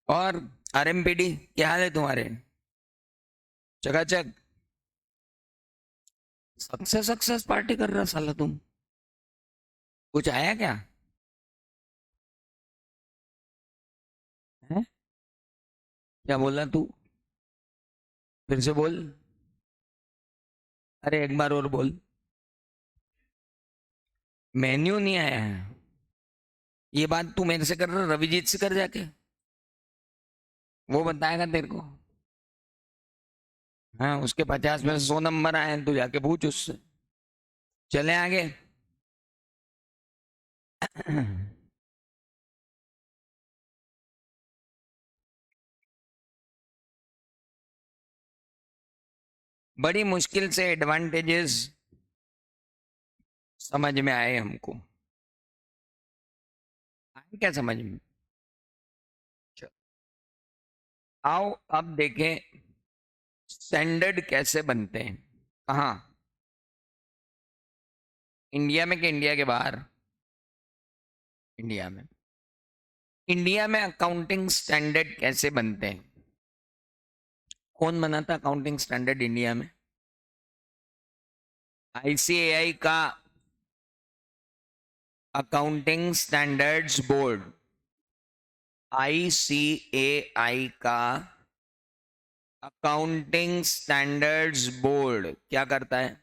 और आरएमपीडी क्या हाल है तुम्हारे? चकाचक। सक्सेस सक्सेस पार्टी कर रहा साला तुम। कुछ आया क्या है? क्या बोला तू? फिर से बोल। अरे एक बार और बोल। मेन्यू नहीं आया है। ये बात तू मेरे से कर रहा, रविजीत से कर जाके। वो बताएगा तेरे को। हाँ, उसके 50 में से 100 नंबर आए हैं, तू जाके पूछ उससे। चले आगे। बड़ी मुश्किल से एडवांटेजेस समझ में आए हमको। आए क्या समझ में? चल, आओ अब देखें स्टैंडर्ड कैसे बनते हैं। कहाँ? इंडिया में कि इंडिया के बाहर? इंडिया में। इंडिया में अकाउंटिंग स्टैंडर्ड कैसे बनते हैं? कौन बनाता अकाउंटिंग स्टैंडर्ड इंडिया में? आईसीएआई का अकाउंटिंग स्टैंडर्ड्स बोर्ड। आईसीएआई का अकाउंटिंग स्टैंडर्ड्स बोर्ड क्या करता है?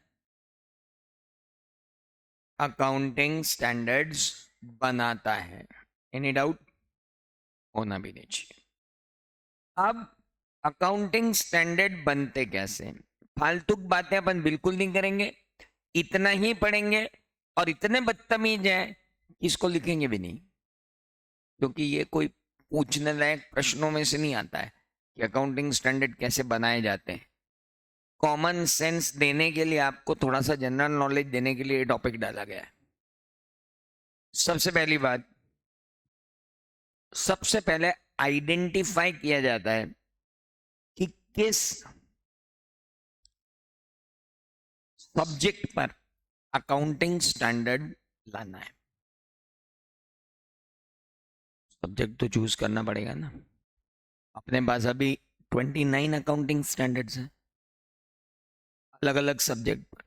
अकाउंटिंग स्टैंडर्ड्स बनाता है। Any doubt? होना भी नहीं चाहिए। अब अकाउंटिंग स्टैंडर्ड बनते कैसे? फालतू बातें अपन बिल्कुल नहीं करेंगे। इतना ही पढ़ेंगे और इतने बदतमीज हैं कि इसको लिखेंगे भी नहीं, क्योंकि ये कोई पूछने लायक प्रश्नों में से नहीं आता है कि अकाउंटिंग स्टैंडर्ड कैसे बनाए जाते हैं। कॉमन सेंस देने के लिए, आपको थोड़ा सा जनरल नॉलेज देने के लिए ये टॉपिक डाला गया है। सबसे पहली बात, सबसे पहले आइडेंटिफाई किया जाता है कि किस सब्जेक्ट पर अकाउंटिंग स्टैंडर्ड लाना है। सब्जेक्ट तो चूज करना पड़ेगा ना। अपने पास अभी 29 अकाउंटिंग स्टैंडर्ड्स हैं, अलग अलग सब्जेक्ट पर।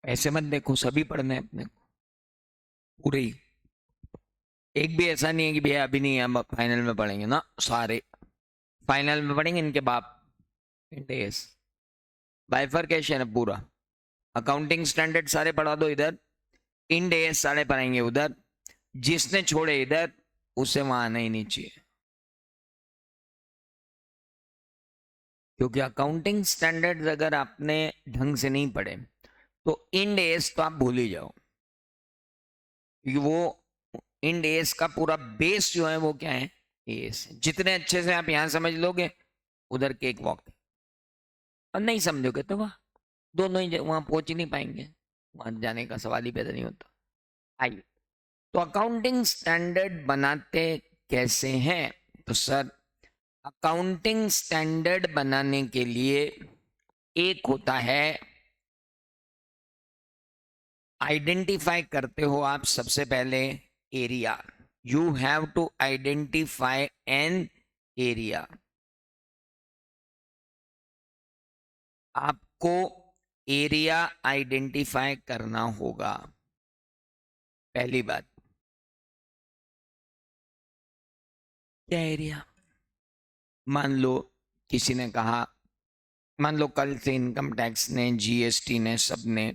ऐसे मत देखो सभी पढ़ने हैं अपने को, पूरे ही। एक भी ऐसा नहीं है कि भैया अभी नहीं, हम फाइनल में पढ़ेंगे ना। सारे फाइनल में पढ़ेंगे, इनके बाप इंडेस। बाइफरकेशन है पूरा। अकाउंटिंग स्टैंडर्ड सारे पढ़ा दो इधर, इंडेस सारे पढ़ाएंगे उधर। जिसने छोड़े इधर, उसे वहां आना ही नहीं चाहिए। क्योंकि अकाउंटिंग स्टैंडर्ड्स अगर आपने ढंग से नहीं पढ़े तो इंड एस तो आप भूल ही जाओ। क्योंकि वो इंड एस का पूरा बेस जो है वो क्या है? एस। जितने अच्छे से आप यहां समझ लोगे, उधर केक वॉक। और नहीं समझोगे तो वह दोनों ही वहां पहुंच ही नहीं पाएंगे। वहां जाने का सवाल ही पैदा नहीं होता। आइए, तो अकाउंटिंग स्टैंडर्ड बनाते कैसे हैं? तो सर, अकाउंटिंग स्टैंडर्ड बनाने के लिए एक होता है, आइडेंटिफाई करते हो आप सबसे पहले area. You have to identify an area. आपको एरिया आइडेंटिफाई करना होगा, पहली बात। क्या एरिया? मान लो किसी ने कहा, मान लो कल से इनकम टैक्स ने, जीएसटी ने, सब ने,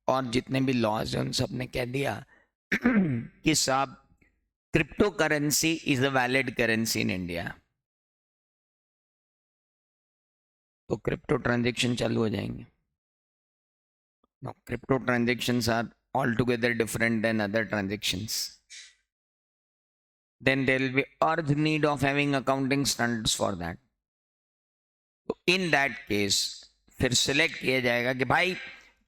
और जितने भी लॉज हैं उन सब ने कह दिया कि साहब crypto currency is a valid currency in India. तो क्रिप्टो ट्रांजेक्शन चालू हो जाएंगे। No, crypto transactions are altogether different than other transactions. Then there will be urgent need of having accounting standards for that. तो in that case फिर select किया जाएगा कि भाई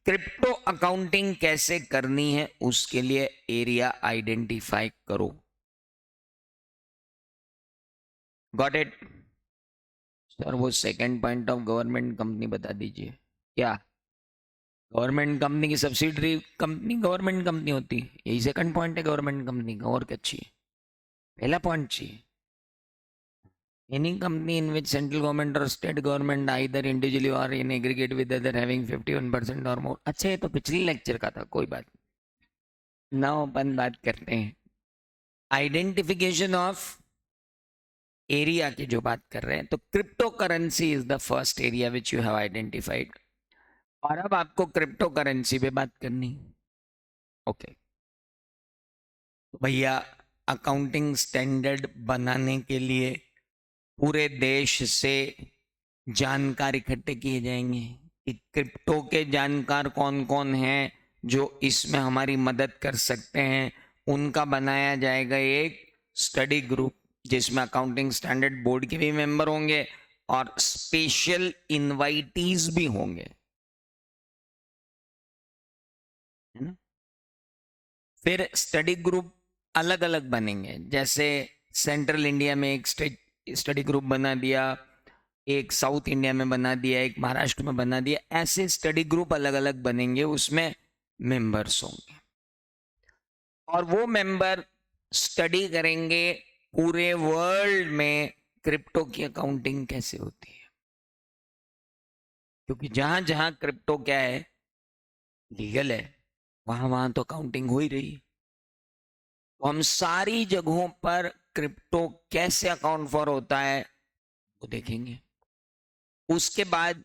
क्रिप्टो अकाउंटिंग कैसे करनी है, उसके लिए एरिया आइडेंटिफाई करो। Got it? सर वो second point of government company बता दीजिए। क्या? गवर्नमेंट कंपनी की सब्सिडरी कंपनी गवर्नमेंट कंपनी होती है, यही सेकंड पॉइंट है गवर्नमेंट कंपनी का, और क्या अच्छी है? पहला पॉइंट चाहिए। Any company in which central government or state government either individually or in aggregate with other having 51% or more। अच्छा ये तो पिछले लेक्चर का था, कोई बात ना। अपन बात करते हैं आइडेंटिफिकेशन ऑफ एरिया की जो बात कर रहे हैं, तो crypto currency is the first area which you have identified. और अब आपको क्रिप्टो करेंसी पे बात करनी। ओके तो भैया अकाउंटिंग स्टैंडर्ड बनाने के लिए पूरे देश से जानकार इकट्ठे किए जाएंगे कि क्रिप्टो के जानकार कौन कौन हैं जो इसमें हमारी मदद कर सकते हैं। उनका बनाया जाएगा एक स्टडी ग्रुप जिसमें अकाउंटिंग स्टैंडर्ड बोर्ड के भी मेंबर होंगे और स्पेशल इनवाइटीज भी होंगे, है ना। फिर स्टडी ग्रुप अलग अलग बनेंगे, जैसे सेंट्रल इंडिया में एक स्टडी ग्रुप बना दिया, एक साउथ इंडिया में बना दिया, एक महाराष्ट्र में बना दिया। ऐसे स्टडी ग्रुप अलग अलग बनेंगे, उसमें मेंबर्स होंगे और वो मेंबर स्टडी करेंगे पूरे वर्ल्ड में क्रिप्टो की अकाउंटिंग कैसे होती है। क्योंकि जहां जहां क्रिप्टो क्या है, लीगल है, वहां वहां तो अकाउंटिंग हो ही रही है। तो हम सारी जगहों पर क्रिप्टो कैसे अकाउंट फॉर होता है वो देखेंगे। उसके बाद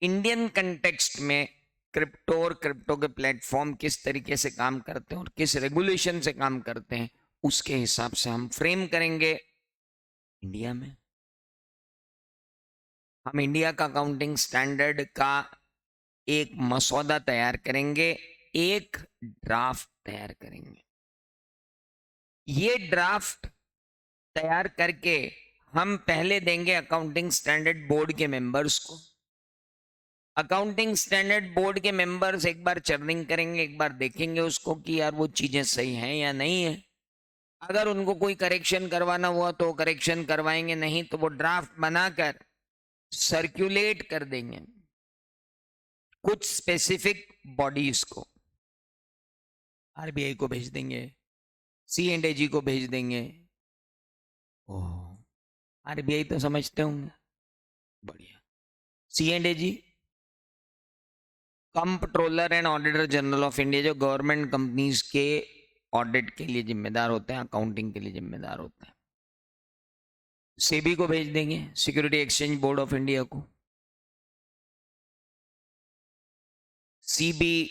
इंडियन कंटेक्स्ट में क्रिप्टो और क्रिप्टो के प्लेटफॉर्म किस तरीके से काम करते हैं और किस रेगुलेशन से काम करते हैं, उसके हिसाब से हम फ्रेम करेंगे इंडिया में। हम इंडिया का अकाउंटिंग स्टैंडर्ड का एक मसौदा तैयार करेंगे, एक ड्राफ्ट तैयार करेंगे। ये ड्राफ्ट तैयार करके हम पहले देंगे अकाउंटिंग स्टैंडर्ड बोर्ड के मेंबर्स को। अकाउंटिंग स्टैंडर्ड बोर्ड के मेंबर्स एक बार चर्निंग करेंगे, एक बार देखेंगे उसको कि यार वो चीजें सही हैं या नहीं है। अगर उनको कोई करेक्शन करवाना हुआ तो करेक्शन करवाएंगे, नहीं तो वो ड्राफ्ट बनाकर सर्कुलेट कर देंगे कुछ स्पेसिफिक बॉडीज को। आरबीआई को भेज देंगे, C&AG को भेज देंगे। ओह आरबीआई तो समझते होंगे, बढ़िया। C&AG comptroller and auditor general of India, जो गवर्नमेंट कंपनीज के ऑडिट के लिए जिम्मेदार होते हैं, अकाउंटिंग के लिए जिम्मेदार होते हैं। सेबी को भेज देंगे, security exchange board of India को। सीबी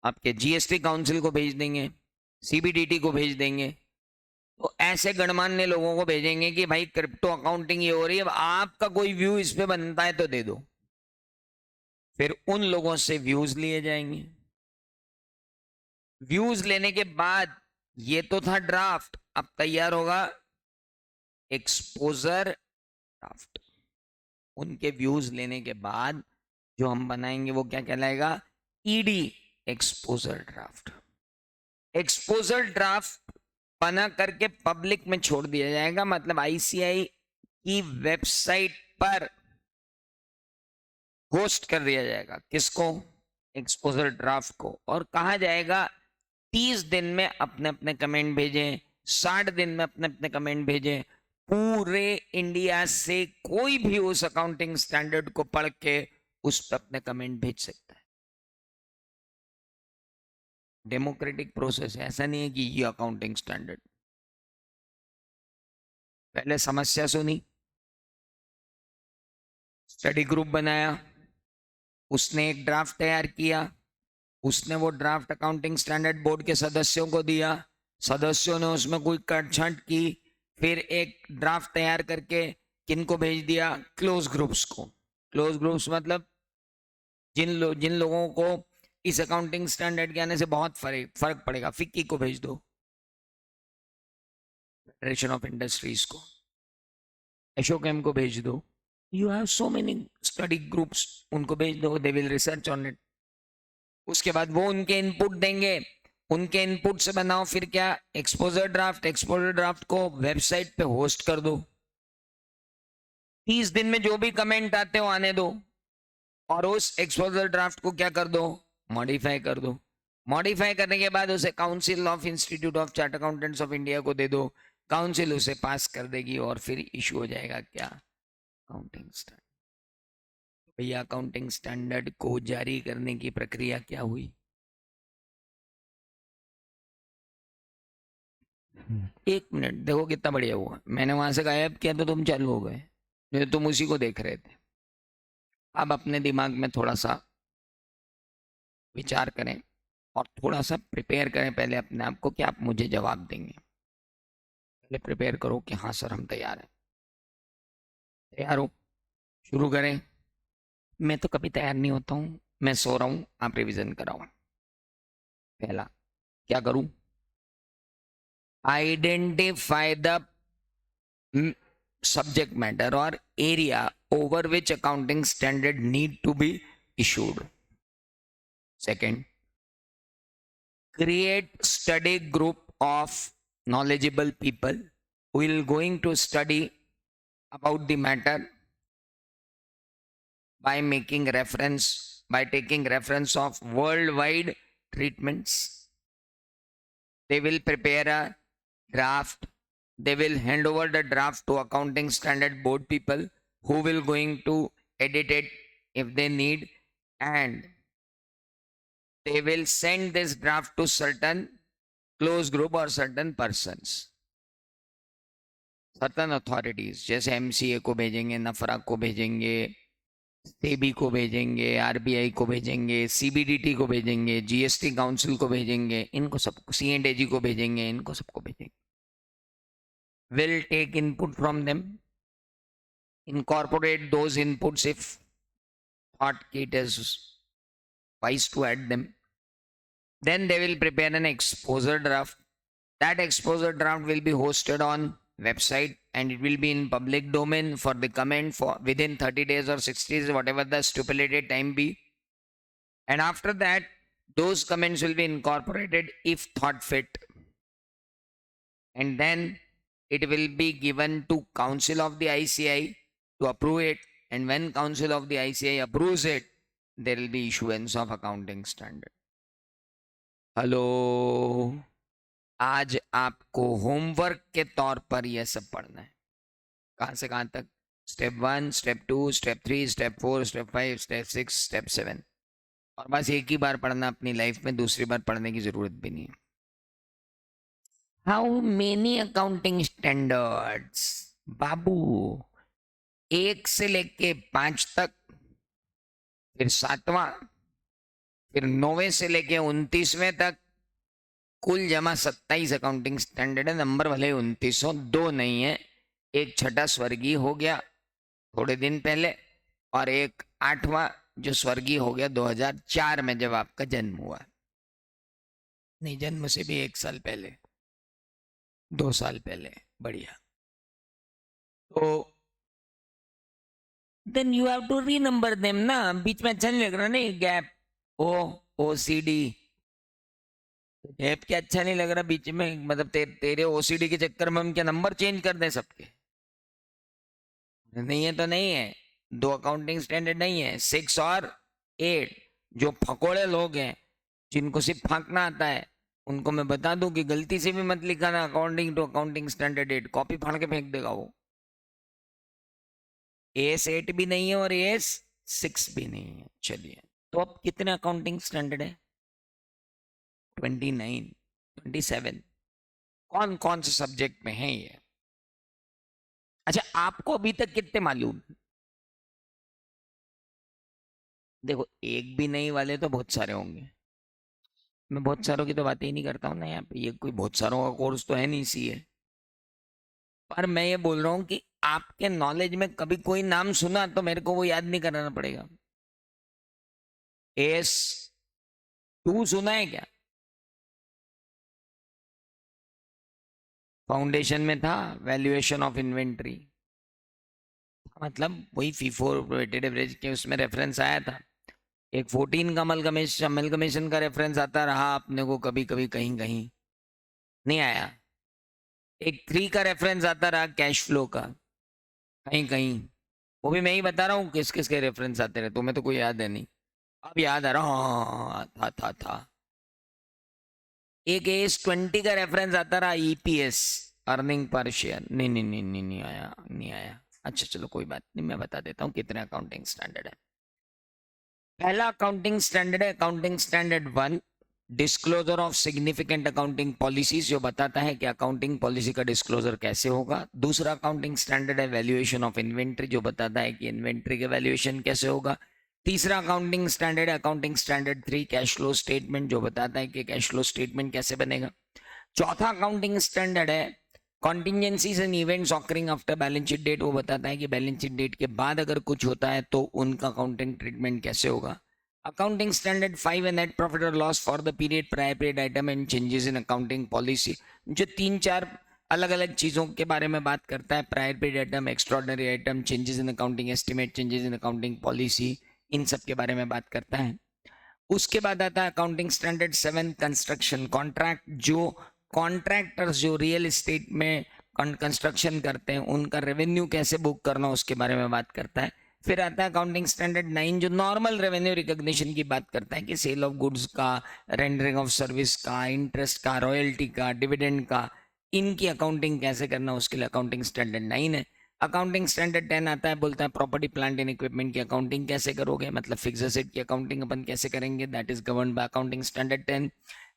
आपके जीएसटी काउंसिल को भेज देंगे, सीबीडीटी को भेज देंगे। तो ऐसे गणमान्य लोगों को भेजेंगे कि भाई क्रिप्टो अकाउंटिंग ये हो रही है, अब आपका कोई व्यू इस पे बनता है तो दे दो। फिर उन लोगों से व्यूज लिए जाएंगे। व्यूज लेने के बाद, ये तो था ड्राफ्ट, अब तैयार होगा एक्सपोजर ड्राफ्ट। उनके व्यूज लेने के बाद जो हम बनाएंगे वो क्या कहलाएगा, ED exposure draft. Exposure draft बना करके पब्लिक में छोड़ दिया जाएगा, मतलब आईसीआई की वेबसाइट पर होस्ट कर दिया जाएगा। किसको, एक्सपोजर ड्राफ्ट को। और कहा जाएगा 30 दिन में अपने अपने कमेंट भेजें, 60 दिन में अपने अपने कमेंट भेजें। पूरे इंडिया से कोई भी उस अकाउंटिंग स्टैंडर्ड को पढ़ के उस पर अपने कमेंट भेज सकता है। डेमोक्रेटिक प्रोसेस है, ऐसा नहीं है कि ये अकाउंटिंग स्टैंडर्ड। पहले समस्या सुनी, स्टडी ग्रुप बनाया, उसने एक ड्राफ्ट तैयार किया, उसने वो ड्राफ्ट अकाउंटिंग स्टैंडर्ड बोर्ड के सदस्यों को दिया, सदस्यों ने उसमें कोई कटछांट की, फिर एक ड्राफ्ट तैयार करके किनको भेज दिया, क्लोज ग्रुप्स को। क्लोज ग्रुप्स मतलब जिन लोगों को इस अकाउंटिंग स्टैंडर्ड के आने से बहुत फर्क पड़ेगा। फिक्की को भेज दो, फेडरेशन ऑफ इंडस्ट्रीज को, एशोकेम को भेज दो। You have so many study groups, उनको भेज दो, they will research on it. उसके बाद वो उनके इनपुट देंगे, उनके इनपुट से बनाओ फिर क्या, एक्सपोजर ड्राफ्ट। एक्सपोजर ड्राफ्ट को वेबसाइट पे होस्ट कर दो। 30 दिन में जो भी कमेंट आते हो आने दो, और उस एक्सपोजर ड्राफ्ट को क्या कर दो, मॉडिफाई कर दो। मॉडिफाई करने के बाद उसे council of institute of chart accountants of India को दे दो। काउंसिल उसे पास कर देगी और फिर इशू हो जाएगा क्या, अकाउंटिंग स्टैंडर्ड। भैया अकाउंटिंग स्टैंडर्ड को जारी करने की प्रक्रिया क्या हुई? एक मिनट, देखो कितना बढ़िया हुआ, मैंने वहां से गायब किया तो तुम चालू हो गए, नहीं तो तुम उसी को देख रहे थे। अब अपने दिमाग में थोड़ा सा विचार करें और थोड़ा सा प्रिपेयर करें पहले अपने आप को कि आप मुझे जवाब देंगे। पहले प्रिपेयर करो कि हाँ सर हम तैयार हैं। तैयार हो? शुरू करें। मैं तो कभी तैयार नहीं होता हूँ, मैं सो रहा हूँ, आप रिवीजन कराओ। पहला क्या करूं? Identify the subject matter or area over which accounting standard need to be issued. Second, create study group of knowledgeable people who will going to study about the matter by taking reference of worldwide treatments. They will prepare a draft. They will hand over the draft to accounting standard board people who will going to edit it if they need, and they will send this draft to certain close group or certain persons, certain authorities, जैसे MCA को भेजेंगे, नफरा को भेजेंगे, सेबी को भेजेंगे, RBI को भेजेंगे, सीबीडीटी को भेजेंगे, जीएसटी काउंसिल को भेजेंगे, इनको सबको, सीएनडीजी को भेजेंगे, इनको सबको भेजेंगे। Will take input from them, incorporate those inputs if thought it is wise to add them. Then they will prepare an exposure draft. That exposure draft will be hosted on website and it will be in public domain for the comment for within 30 days or 60 days, whatever the stipulated time be. And after that, those comments will be incorporated if thought fit. And then it will be given to Council of the ICI to approve it, and when Council of the ICI approves it, there will be issuance of accounting standard. Hello, आज आपको homework के तौर पर यह सब पढ़ना है। कहाँ से कहाँ तक? Step 1, step 2, step 3, step 4, step 5, step 6, step 7। और बस एक ही बार पढ़ना अपनी लाइफ में, दूसरी बार पढ़ने की जरूरत भी नहीं है। How many accounting standards? बाबू, 1 से लेके 5 तक, फिर 7वां, फिर 9वें से लेके 29वें तक, कुल जमा 27 अकाउंटिंग स्टैंडर्ड है। नंबर भले 2900, 2 नहीं है। एक छठा स्वर्गीय हो गया थोड़े दिन पहले, और एक 8वां जो स्वर्गीय हो गया 2004 में जब आपका जन्म हुआ। नहीं, जन्म से भी 1 साल पहले, 2 साल पहले। बढ़िया। तो then you have to renumber them ना, बीच में अच्छा नहीं लग रहा नहीं, गैप OCD गैप क्या अच्छा नहीं लग रहा बीच में? मतलब तेरे OCD के चक्कर में हम क्या नंबर चेंज कर दें सबके? नहीं है तो नहीं है। 2 अकाउंटिंग स्टैंडर्ड नहीं है, 6 और 8। जो फकोड़े लोग हैं जिनको सिर्फ फांकना आता है, उनको मैं बता दूं कि गलती से भी मत लिखाना according to accounting standard 8, copy फाड़ के फेंक देगा वो। AS8 भी नहीं है और AS6 भी नहीं है। चलिए, तो अब कितने अकाउंटिंग स्टैंडर्ड है? 29, 27। कौन कौन से सब्जेक्ट में है ये? अच्छा, आपको अभी तक कितने मालूम? देखो, एक भी नहीं वाले तो बहुत सारे होंगे। मैं बहुत सारों की तो बातें ही नहीं करता हूँ ना यहाँ पे, ये कोई बहुत सारों का कोर्स तो है नहीं CA। पर मैं ये बोल रहा हूँ कि आपके नॉलेज में कभी कोई नाम सुना तो मेरे को वो याद नहीं कराना पड़ेगा। AS2 सुना है क्या? फाउंडेशन में था, वैल्यूएशन ऑफ इन्वेंट्री, मतलब वही फीफो वेटेड एवरेज के उसमें रेफरेंस आया था। एक 14 का अमलगमेशन का रेफरेंस आता रहा अपने को कभी कभी, कहीं कहीं नहीं आया। एक 3 का रेफरेंस आता रहा कैश फ्लो का, कहीं कहीं। वो भी मैं ही बता रहा हूँ किस किस के रेफरेंस आते रहे, तुम्हें तो कोई याद है नहीं। अब याद आ रहा, हाँ था। एक AS20 का रेफरेंस आता रहा EPS, अर्निंग पर शेयर, नहीं आया, नहीं आया। अच्छा चलो कोई बात नहीं, मैं बता देता हूँ कितने अकाउंटिंग स्टैंडर्ड है। पहला अकाउंटिंग स्टैंडर्ड है accounting standard 1, disclosure of significant accounting policies, जो बताता है कि अकाउंटिंग पॉलिसी का डिस्क्लोजर कैसे होगा। दूसरा अकाउंटिंग स्टैंडर्ड है वैल्यूएशन ऑफ इन्वेंट्री, जो बताता है कि इन्वेंट्री का वैल्यूएशन कैसे होगा। तीसरा अकाउंटिंग स्टैंडर्ड है accounting standard 3, cash flow statement, जो बताता है कि कैश फ्लो स्टेटमेंट कैसे बनेगा। चौथा अकाउंटिंग स्टैंडर्ड है contingencies and events occurring after balance sheet date, वो बताता है कि बैलेंस शीट डेट के बाद अगर कुछ होता है तो उनका अकाउंटिंग ट्रीटमेंट कैसे होगा। अकाउंटिंग स्टैंडर्ड 5 है नेट प्रॉफिट और loss for the period, prior period item and changes in accounting policy, जो 3-4 अलग अलग चीजों के बारे में बात करता है, prior period item, extraordinary item, changes in accounting estimate, changes in accounting policy, इन सब के बारे में बात करता है। उसके बाद आता है अकाउंटिंग स्टैंडर्ड 7 कंस्ट्रक्शन कॉन्ट्रैक्ट, जो कॉन्ट्रैक्टर्स जो रियल एस्टेट में कंस्ट्रक्शन करते हैं उनका रेवेन्यू कैसे बुक करना उसके बारे में बात करता है। फिर आता है अकाउंटिंग स्टैंडर्ड 9, जो नॉर्मल रेवेन्यू रिकॉग्निशन की बात करता है कि सेल ऑफ गुड्स का, रेंडरिंग ऑफ सर्विस का, इंटरेस्ट का, रॉयल्टी का, डिविडेंड का, इनकी अकाउंटिंग कैसे करना उसके लिए अकाउंटिंग स्टैंडर्ड 9 है। अकाउंटिंग स्टैंडर्ड 10 आता है, बोलता है प्रॉपर्टी प्लांट एंड इक्विपमेंट की अकाउंटिंग कैसे करोगे, मतलब फिक्स एसेट की अकाउंटिंग अपन कैसे करेंगे, that is governed by accounting standard 10।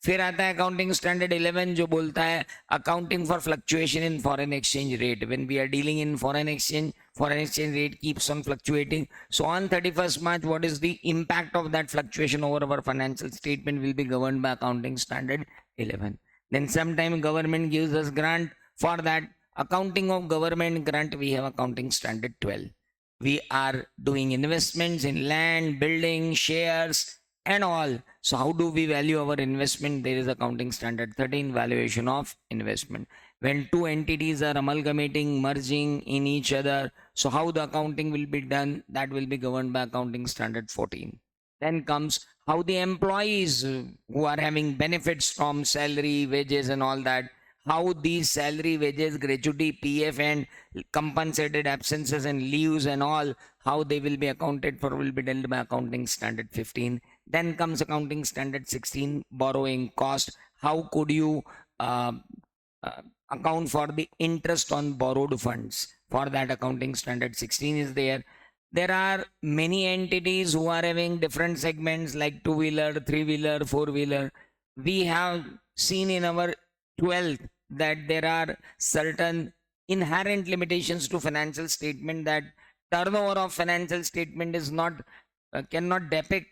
फिर आता है अकाउंटिंग स्टैंडर्ड 11, जो बोलता है accounting for fluctuation in foreign exchange rate, when we are dealing in foreign exchange rate keeps on fluctuating, so on 31st March what is the impact of that fluctuation over our financial statement will be governed by accounting standard 11. Then sometime government gives us grant, for that accounting of government grant we have accounting standard 12. We are doing investments in land, building, shares and all, so how do we value our investment? There is accounting standard 13, valuation of investment. When two entities are amalgamating, merging in each other, so how the accounting will be done, that will be governed by accounting standard 14. Then comes how the employees who are having benefits from salary, wages and all that, how these salary, wages, gratuity, PF and compensated absences and leaves and all, how they will be accounted for will be dealt by accounting standard 15. Then comes accounting standard 16, borrowing cost. How could you uh, uh, account for the interest on borrowed funds? For that accounting standard 16 is there. There are many entities who are having different segments like two-wheeler, three-wheeler, four-wheeler. We have seen in our 12th that there are certain inherent limitations to financial statement, that turnover of financial statement is not cannot depict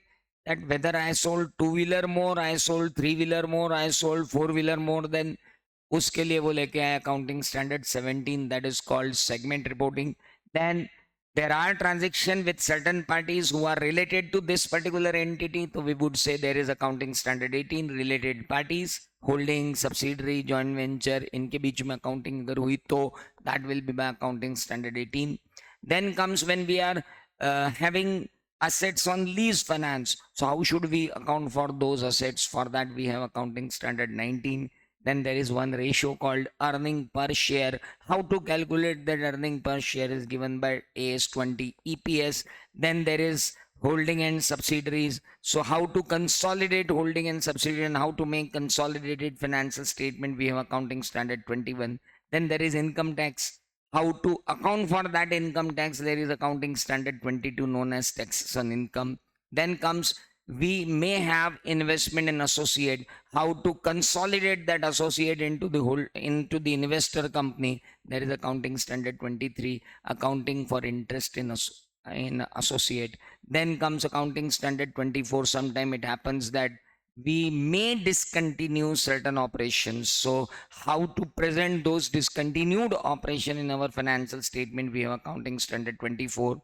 that whether I sold two-wheeler more, I sold three-wheeler more, I sold four-wheeler more, then उसके लिए वो लेके आया accounting standard 17, that is called segment reporting. Then there are transactions with certain parties who are related to this particular entity, so we would say there is accounting standard 18, related parties, holding, subsidiary, joint venture, इनके बीच में accounting अगर हुई तो that will be by accounting standard 18. Then comes when we are having assets on lease finance, so how should we account for those assets? For that we have accounting standard 19. Then there is one ratio called earning per share. How to calculate that earning per share is given by AS20 EPS. Then there is holding and subsidiaries. So how to consolidate holding and subsidiary and how to make consolidated financial statement, we have accounting standard 21. Then there is income tax. How to account for that income tax, there is accounting standard 22 known as taxes on income. Then comes we may have investment in associate, how to consolidate that associate into the whole into the investor company, there is accounting standard 23, accounting for interest in associate. Then comes accounting standard 24, sometime it happens that we may discontinue certain operations, so how to present those discontinued operation in our financial statement, we have accounting standard 24.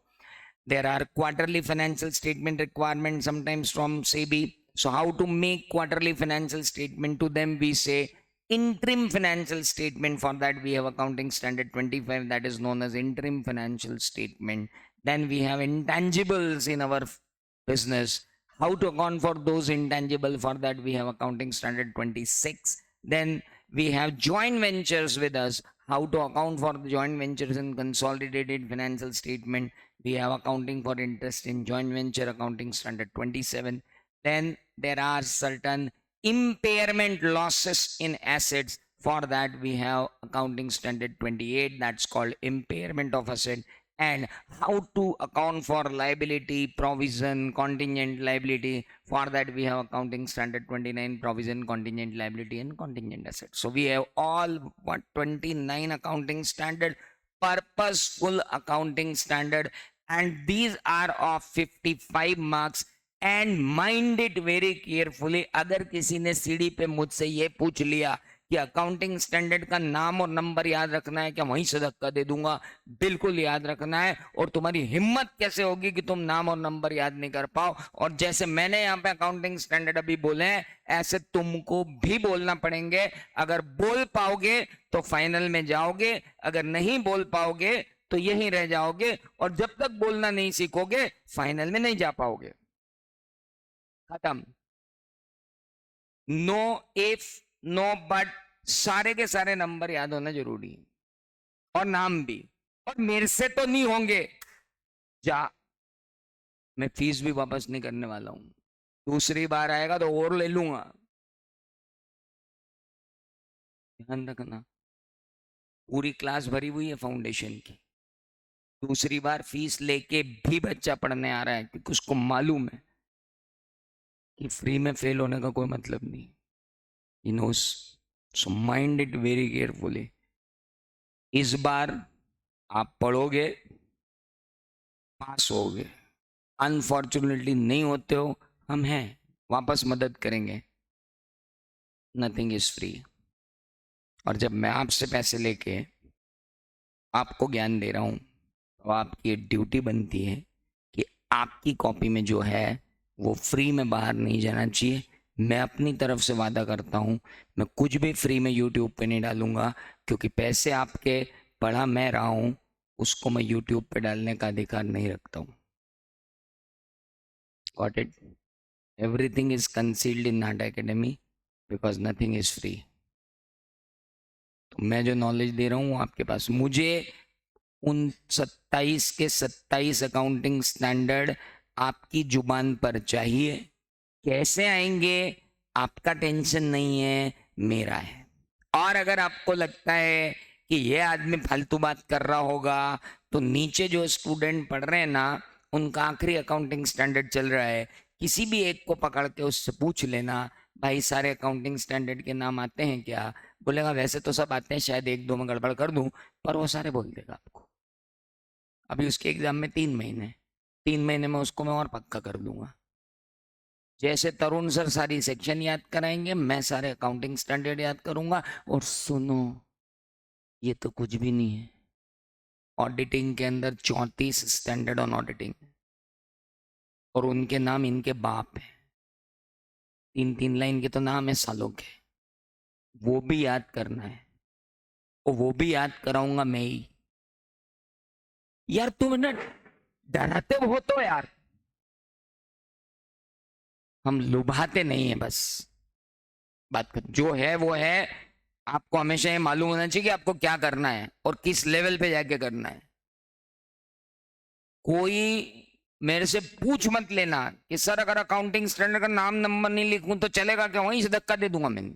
There are quarterly financial statement requirements sometimes from SEBI. So how to make quarterly financial statement? To them we say interim financial statement. For that we have accounting standard 25, that is known as interim financial statement. Then we have intangibles in our business. How to account for those intangible? For that we have accounting standard 26. Then we have joint ventures with us. How to account for the joint ventures in consolidated financial statement? We have accounting for interest in joint venture, accounting standard 27. Then there are certain impairment losses in assets. For that we have accounting standard 28, that's called impairment of asset, and how to account for liability, provision, contingent liability. For that we have accounting standard 29, provision, contingent liability, and contingent asset. So we have all 29 accounting standard, purposeful accounting standard, and these are of 55 marks. And mind it very carefully. अगर किसी ने सीढ़ी पे मुझसे ये पूछ लिया कि अकाउंटिंग स्टैंडर्ड का नाम और नंबर याद रखना है क्या, वहीं से धक्का दे दूंगा. बिल्कुल याद रखना है. और तुम्हारी हिम्मत कैसे होगी कि तुम नाम और नंबर याद नहीं कर पाओ. और जैसे मैंने यहाँ पे अकाउंटिंग स्टैंडर्ड अभी बोले हैं, ऐसे तुमको भी बोलना पड़ेंगे. अगर बोल पाओगे तो फाइनल में जाओगे, अगर नहीं बोल पाओगे तो यहीं रह जाओगे. और जब तक बोलना नहीं सीखोगे फाइनल में नहीं जा पाओगे. खत्म. नो इफ, नो बट, सारे के सारे नंबर याद होना जरूरी है, और नाम भी. और मेरे से तो नहीं होंगे, जा. मैं फीस भी वापस नहीं करने वाला हूं. दूसरी बार आएगा तो और ले लूंगा. ध्यान रखना, पूरी क्लास भरी हुई है फाउंडेशन की. दूसरी बार फीस लेके भी बच्चा पढ़ने आ रहा है क्योंकि उसको मालूम है कि फ्री में फेल होने का कोई मतलब नहीं. He knows. So mind it very carefully. इस बार आप पढ़ोगे, पास होगे. अनफॉर्चुनेटली नहीं होते हो, हम हैं, वापस मदद करेंगे. Nothing is free. और जब मैं आपसे पैसे लेके आपको ज्ञान दे रहा हूं तो आपकी ड्यूटी बनती है कि आपकी कॉपी में जो है वो फ्री में बाहर नहीं जाना चाहिए. मैं अपनी तरफ से वादा करता हूं, मैं कुछ भी फ्री में यूट्यूब पे नहीं डालूंगा, क्योंकि पैसे आपके पढ़ा मैं रहा हूं, उसको मैं यूट्यूब पे डालने का अधिकार नहीं रखता हूं. Got it? Everything is concealed in नाटा academy because nothing is free. तो मैं जो नॉलेज दे रहा हूँ आपके पास, मुझे उन 27 के 27 अकाउंटिंग स्टैंडर्ड आपकी जुबान पर चाहिए. कैसे आएंगे आपका टेंशन नहीं है, मेरा है. और अगर आपको लगता है कि ये आदमी फालतू बात कर रहा होगा, तो नीचे जो स्टूडेंट पढ़ रहे हैं ना, उनका आखिरी अकाउंटिंग स्टैंडर्ड चल रहा है, किसी भी एक को पकड़ के उससे पूछ लेना, भाई सारे अकाउंटिंग स्टैंडर्ड के नाम आते हैं क्या? बोलेगा वैसे तो सब आते हैं, शायद एक दो में गड़बड़ कर दूं, पर वो सारे बोल देगा आपको. अभी उसके एग्जाम में 3 महीने, 3 महीने में उसको मैं और पक्का कर दूंगा. जैसे तरुण सर सारी सेक्शन याद कराएंगे, मैं सारे अकाउंटिंग स्टैंडर्ड याद करूंगा. और सुनो, ये तो कुछ भी नहीं है. ऑडिटिंग के अंदर 34 स्टैंडर्ड ऑन ऑडिटिंग, और उनके नाम इनके बाप है. 3-3 लाइन के तो नाम है सालों के. वो भी याद करना है, और वो भी याद कराऊंगा मैं ही. यार तुम ना डराते हो तो यार, हम लुभाते नहीं है. बस बात कर, जो है वो है. आपको हमेशा ये मालूम होना चाहिए कि आपको क्या करना है और किस लेवल पे जाके करना है. कोई मेरे से पूछ मत लेना कि सर अगर अकाउंटिंग स्टैंडर्ड का नाम नंबर नहीं लिखूं तो चलेगा क्या, वहीं से धक्का दे दूंगा मैं.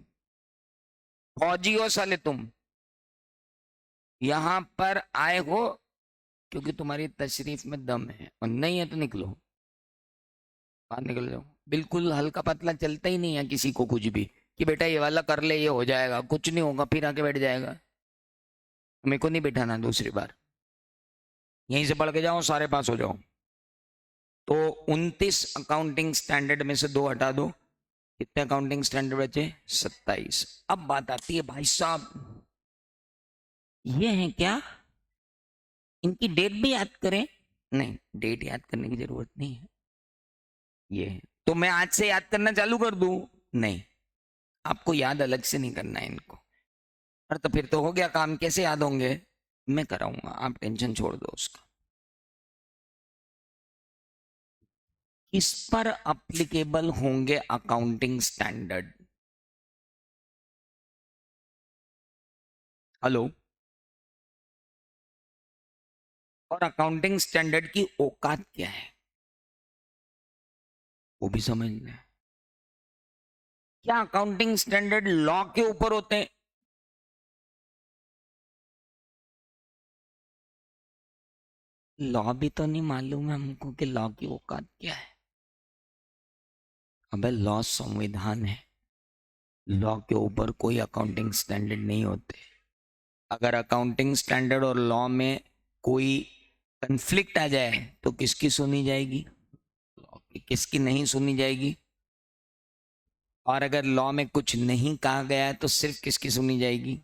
फौजी हो साले तुम, यहां पर आए हो क्योंकि तुम्हारी तशरीफ में दम है, और नहीं है तो निकलो, बाहर निकल जाओ. बिल्कुल हल्का पतला चलता ही नहीं है किसी को कुछ भी, कि बेटा ये वाला कर ले, ये हो जाएगा. कुछ नहीं होगा, फिर आके बैठ जाएगा. मेरे को नहीं बैठाना दूसरी बार. यहीं से पढ़ के जाओ, सारे पास हो जाओ. तो 29 अकाउंटिंग स्टैंडर्ड में से 2 हटा दो. कितने अकाउंटिंग स्टैंडर्ड बचे? 27. अब बात आती है, भाई साहब ये है क्या, इनकी डेट भी याद करें? नहीं, डेट याद करने की जरूरत नहीं है. ये है तो मैं आज से याद करना चालू कर दूं? नहीं, आपको याद अलग से नहीं करना है इनको. और तो फिर तो हो गया काम, कैसे याद होंगे? मैं कराऊंगा, आप टेंशन छोड़ दो उसका. किस पर अप्लीकेबल होंगे अकाउंटिंग स्टैंडर्ड? हेलो. और अकाउंटिंग स्टैंडर्ड की औकात क्या है वो भी समझ लें. क्या अकाउंटिंग स्टैंडर्ड लॉ के ऊपर होते हैं? लॉ भी तो नहीं मालूम है हमको कि लॉ की औकात क्या है। अबे लॉ संविधान है, लॉ के ऊपर कोई अकाउंटिंग स्टैंडर्ड नहीं होते। अगर अकाउंटिंग स्टैंडर्ड और लॉ में कोई कंफ्लिक्ट आ जाए तो किसकी सुनी जाएगी? लॉ की। किसकी नहीं सुनी जाएगी? और अगर लॉ में कुछ नहीं कहा गया है तो सिर्फ किसकी सुनी जाएगी?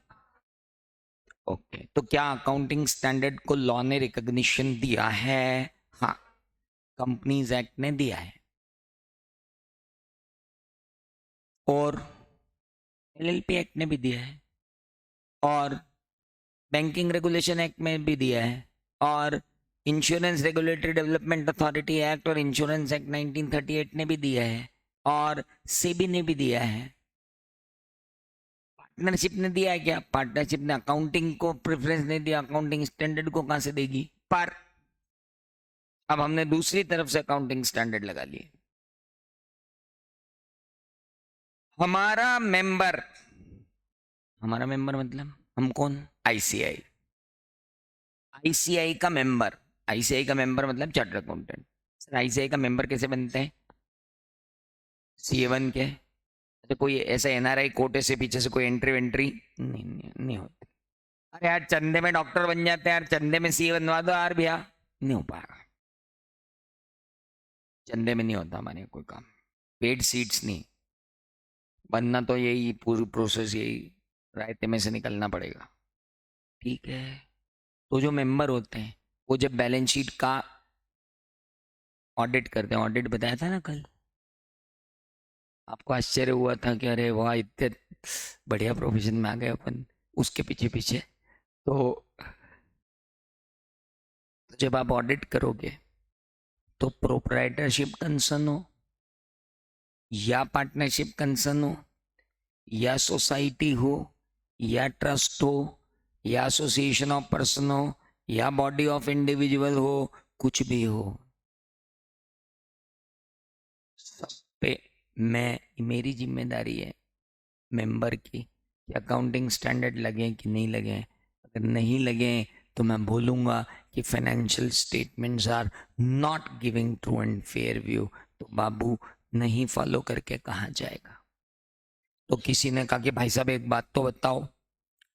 ओके, तो क्या अकाउंटिंग स्टैंडर्ड को लॉ ने रिकॉग्निशन दिया है? हाँ, कंपनीज एक्ट ने दिया है, और एलएलपी एक्ट ने भी दिया है, और बैंकिंग रेगुलेशन एक्ट में भी दिया है, और insurance regulatory development authority act और इंश्योरेंस एक्ट 1938 ने भी दिया है, और सेबी ने भी दिया है। पार्टनरशिप ने दिया है क्या? पार्टनरशिप ने अकाउंटिंग को प्रेफरेंस नहीं दिया, अकाउंटिंग स्टैंडर्ड को कहां से देगी? पर अब हमने दूसरी तरफ से अकाउंटिंग स्टैंडर्ड लगा लिए। हमारा मेंबर, हमारा मेंबर मतलब हम कौन? आईसीआई। आईसीआई का मेंबर, आईसीआई का मेंबर मतलब चार्टर्ड अकाउंटेंट। सर आईसीआई का मेंबर कैसे बनते हैं? सीए1 के। अच्छा, कोई ऐसा एनआरआई कोटे से पीछे से कोई एंट्री वेंट्री नहीं होती। अरे यार चंदे में डॉक्टर बन जाते हैं यार, चंदे में सीए बनवा दो यार भैया। नहीं हो पाएगा, चंदे में नहीं होता हमारे कोई काम। पेड सीट्स नहीं बनना, तो यही पूरी प्रोसेस, यही रायते में से निकलना पड़ेगा। ठीक है, तो जो मेंबर होते हैं वो जब बैलेंस शीट का ऑडिट करते हैं, ऑडिट बताया था ना कल, आपको आश्चर्य हुआ था कि अरे वाह इतने बढ़िया प्रोफेशन में आ गए अपन उसके पीछे पीछे। तो जब आप ऑडिट करोगे तो प्रोप्राइटरशिप कंसर्न हो या पार्टनरशिप कंसर्न हो या सोसाइटी हो या ट्रस्ट हो या एसोसिएशन ऑफ पर्सन हो या बॉडी ऑफ इंडिविजुअल हो, कुछ भी हो, सब पे मैं, मेरी जिम्मेदारी है मेंबर की कि अकाउंटिंग स्टैंडर्ड लगे कि नहीं लगे। अगर नहीं लगे तो मैं बोलूँगा कि financial statements are not giving true and fair view, तो बाबू नहीं फॉलो करके कहाँ जाएगा? तो किसी ने कहा कि भाई साहब एक बात तो बताओ,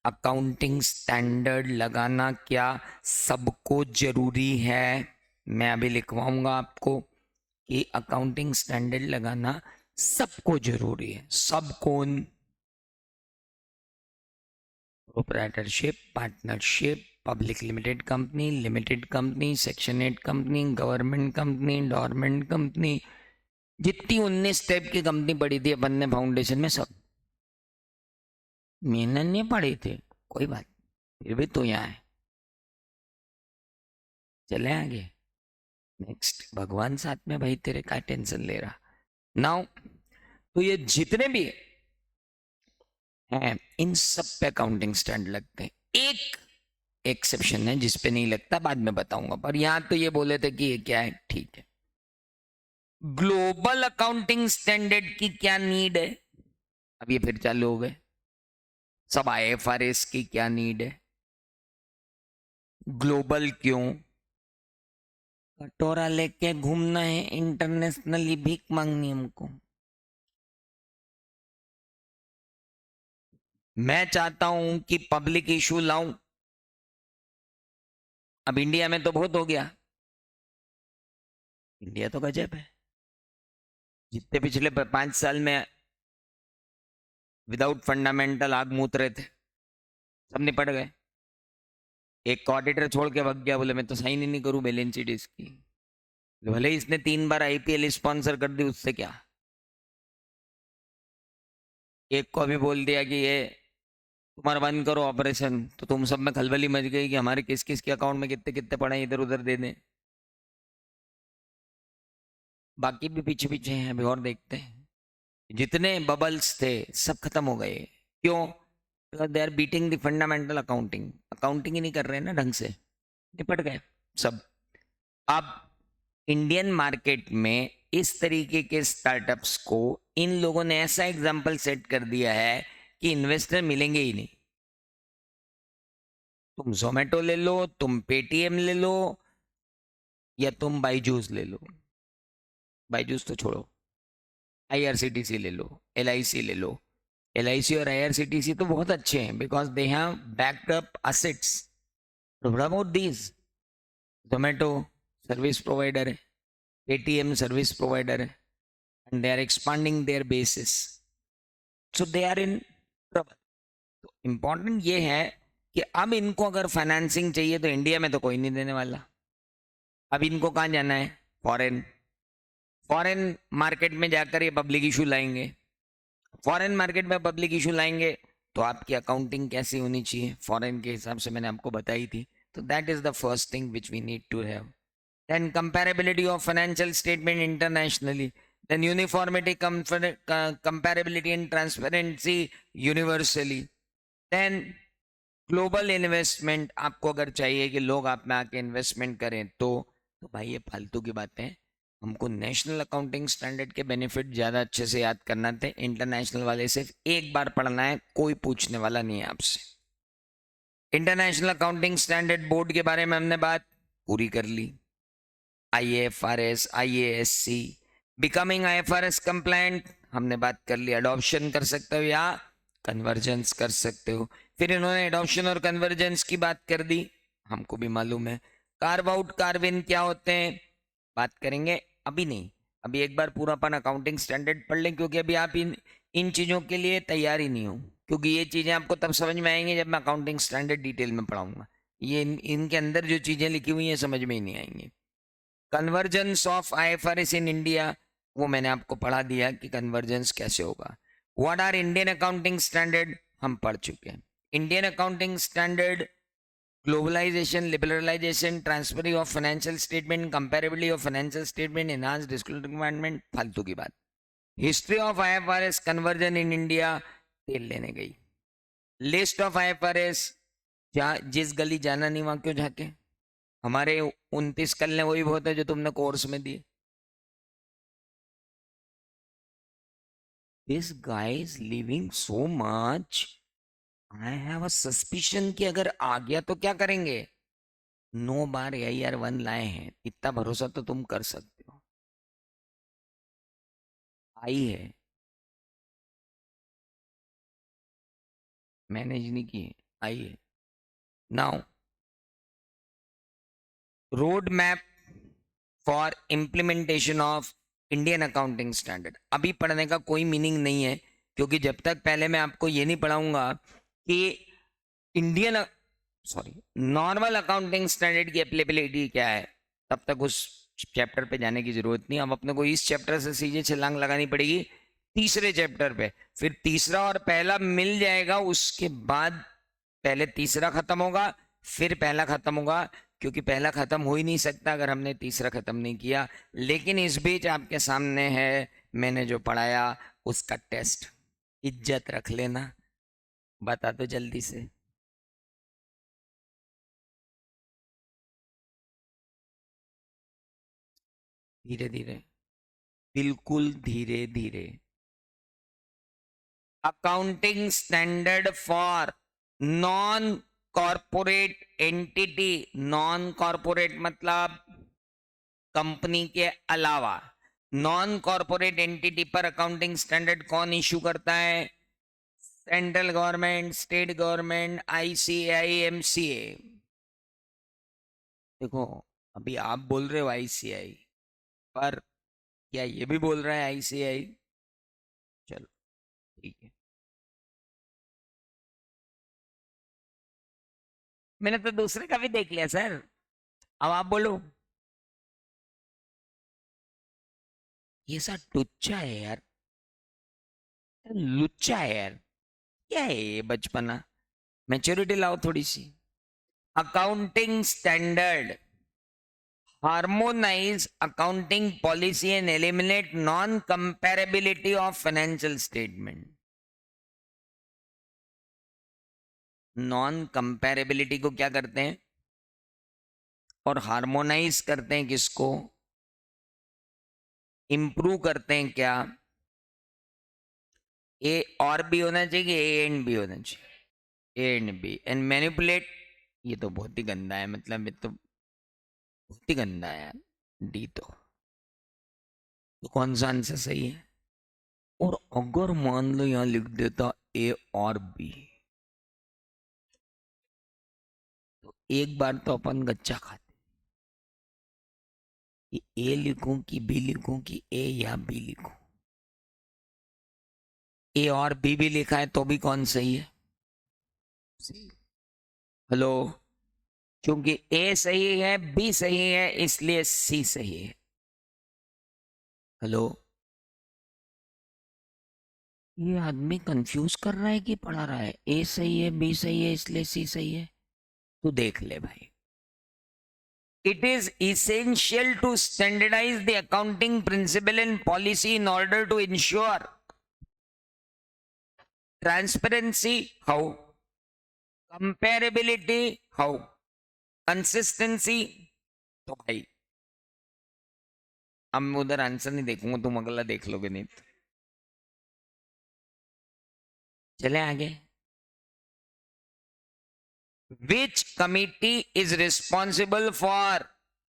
अकाउंटिंग स्टैंडर्ड लगाना क्या सबको जरूरी है? मैं अभी लिखवाऊंगा आपको कि अकाउंटिंग स्टैंडर्ड लगाना सबको जरूरी है। सब कौन? Proprietorship, partnership, public limited company, section 8 company, government company, dormant company, जितनी 19 टाइप की कंपनी पड़ी थी अपन ने फाउंडेशन में, सब मैंने नहीं पढ़ी थी। कोई बात, फिर भी तो यहाँ है। चले आगे, नेक्स्ट। भगवान साथ में भाई, तेरे का टेंशन ले रहा नाउ। तो ये जितने भी हैं इन सब पे अकाउंटिंग स्टैंड लगते हैं। एक एक्सेप्शन है जिस पे नहीं लगता, बाद में बताऊंगा, पर यहां तो ये बोले थे कि ये क्या है, ठीक है। ग्लोबल अकाउंटिंग स्टैंडर्ड की क्या नीड है? अब ये फिर चालू हो गए सब। आईएफआरएस की क्या नीड है? ग्लोबल क्यों? कटोरा लेके घूमना है इंटरनेशनली, भीख मांगनी हमको। मैं चाहता हूं कि पब्लिक इशू लाऊं। अब इंडिया में तो बहुत हो गया, इंडिया तो गजब है। जितने पिछले 5 साल में विदाउट फंडामेंटल आग मूत रहे थे, सब निपट गए। एक ऑडिटर छोड़ के भाग गया, बोले मैं तो साइन ही नहीं करूं बैलेंस शीट इसकी। भले ही इसने 3 बार आईपीएल स्पॉन्सर कर दी, उससे क्या। एक को भी बोल दिया कि ये तुम्हारा बंद करो ऑपरेशन, तो तुम सब में खलबली मच गई कि हमारे किस किस के अकाउंट में कितने कितने पड़े हैं, इधर उधर दे दें। बाकी भी पीछे पीछे हैं, अभी और देखते हैं। जितने बबल्स थे सब खत्म हो गए। क्यों? Because they are beating the fundamental accounting. Accounting ही नहीं कर रहे हैं ना ढंग से, निपट गए सब। अब इंडियन मार्केट में इस तरीके के स्टार्टअप्स को इन लोगों ने ऐसा एग्जाम्पल सेट कर दिया है कि इन्वेस्टर मिलेंगे ही नहीं। तुम जोमेटो ले लो, तुम पेटीएम ले लो, या तुम बाईजूस ले लो, बाईजूस तो छोड़ो, आईआरसीटीसी ले लो, एलआईसी ले लो। एलआईसी और आईआरसीटीसी तो बहुत अच्छे हैं because they have backed up assets. What about these? Zomato service provider है, पेटीएम सर्विस प्रोवाइडर है, and they are expanding their basis, so they are in trouble. तो इम्पोर्टेंट ये है कि अब इनको अगर फाइनेंसिंग चाहिए तो इंडिया में तो कोई नहीं देने वाला। अब इनको कहाँ जाना है? फॉरेन। फॉरेन मार्केट में जाकर ये पब्लिक इशू लाएंगे। फॉरेन मार्केट में पब्लिक इशू लाएंगे तो आपकी अकाउंटिंग कैसी होनी चाहिए फॉरेन के हिसाब से, मैंने आपको बताई थी। तो that is the first thing which we need to have. Then comparability of financial statement internationally, then uniformity, comparability and transparency universally, then global investment. आपको अगर चाहिए कि लोग आप में आके इन्वेस्टमेंट करें तो भाई ये फालतू की बातें हैं। हमको नेशनल अकाउंटिंग स्टैंडर्ड के बेनिफिट ज़्यादा अच्छे से याद करना थे। इंटरनेशनल वाले सिर्फ एक बार पढ़ना है, कोई पूछने वाला नहीं है आपसे। इंटरनेशनल अकाउंटिंग स्टैंडर्ड बोर्ड के बारे में हमने बात पूरी कर ली। IAFRS, IASC, becoming IFRS compliant हमने बात कर ली। अडॉप्शन कर सकते हो या कन्वर्जेंस कर सकते हो। फिर इन्होंने एडॉप्शन और कन्वर्जेंस की बात कर दी, हमको भी मालूम है। कार्व आउट कार्व इन क्या होते हैं बात करेंगे, अभी नहीं। अभी एक बार पूरा अपन अकाउंटिंग स्टैंडर्ड पढ़ लें, क्योंकि अभी आप इन चीज़ों के लिए तैयार ही नहीं हो, क्योंकि ये चीज़ें आपको तब समझ में आएंगी जब मैं अकाउंटिंग स्टैंडर्ड डिटेल में पढ़ाऊंगा। ये इनके अंदर जो चीज़ें लिखी हुई हैं समझ में ही नहीं आएंगी। Convergence of IFRS in India, वो मैंने आपको पढ़ा दिया कि कन्वर्जेंस कैसे होगा। What are Indian accounting standard हम पढ़ चुके हैं। Indian accounting standard, globalisation, liberalisation, transfer of financial statement, comparability of financial statement, enhance disclosure requirement, फालतू की बात। History of IFRS conversion in India, तेल लेने गई। लिस्ट ऑफ IFRS, जिस गली जाना नहीं वहां क्यों झाके। हमारे 29 कल वही बहुत है जो तुमने कोर्स में दिए। This guy is living so much, I have a suspicion कि अगर आ गया तो क्या करेंगे। 9 बार AIR1 लाए हैं, इतना भरोसा तो तुम कर सकते हो। आई है, मैनेज नहीं की है, आई है। Now road map for implementation of Indian accounting standard. अभी पढ़ने का कोई मीनिंग नहीं है, क्योंकि जब तक पहले मैं आपको ये नहीं पढ़ाऊंगा कि Indian sorry normal accounting standard की एप्लीकेबिलिटी क्या है, तब तक उस चैप्टर पे जाने की जरूरत नहीं। अब अपने को इस चैप्टर से सीधे छलांग लगानी पड़ेगी तीसरे चैप्टर पे। फिर तीसरा और पहला मिल जाएगा, उसके बाद पहले तीसरा खत्म होगा फिर पहला खत्म होगा, क्योंकि पहला खत्म हो ही नहीं सकता अगर हमने तीसरा खत्म नहीं किया। लेकिन इस बीच आपके सामने है मैंने जो पढ़ाया उसका टेस्ट, इज्जत रख लेना। बता दो जल्दी से। धीरे धीरे, बिल्कुल धीरे धीरे। Accounting standard for non corporate entity. Non corporate मतलब कंपनी के अलावा। नॉन कॉरपोरेट एंटिटी पर अकाउंटिंग स्टैंडर्ड कौन इशू करता है? Central government, state government, ICAI, MCA। देखो अभी आप बोल रहे हो ICAI, पर क्या ये भी बोल रहा है ICAI? चलो ठीक है, मैंने तो दूसरे का भी देख लिया सर, अब आप बोलो। ये सब टुच्चा है यार, लुच्चा है यार, क्या है ये बचपना। मैच्योरिटी लाओ थोड़ी सी। Accounting standard harmonise accounting policy and eliminate non comparability of financial statement. Non comparability को क्या करते हैं और हार्मोनाइज करते हैं किसको? इंप्रूव करते हैं क्या? ए और बी होना चाहिए, ए एंड बी होना चाहिए, A and B. And manipulate, ये तो बहुत ही गंदा है, मतलब ये तो बहुत ही गंदा है यार। डी तो कौन सा आंसर सही है? और अगर मान लो यहां लिख देता ए और बी, तो एक बार तो अपन गच्चा खाते कि ए लिखूं कि बी लिखूं कि ए या बी लिखूं। ए और बी भी लिखा है तो भी कौन सही है? हेलो, क्योंकि ए सही है बी सही है इसलिए सी सही है। हेलो, ये आदमी कंफ्यूज कर रहा है कि पढ़ा रहा है? ए सही है बी सही है इसलिए सी सही है। तू देख ले भाई, it is essential to standardize the accounting principle and policy in order to ensure transparency, how, comparability, how, consistency। तो भाई अब मैं उधर आंसर नहीं देखूंगा, तुम अगला देख लोगे नहीं। चले आगे। Which committee is responsible for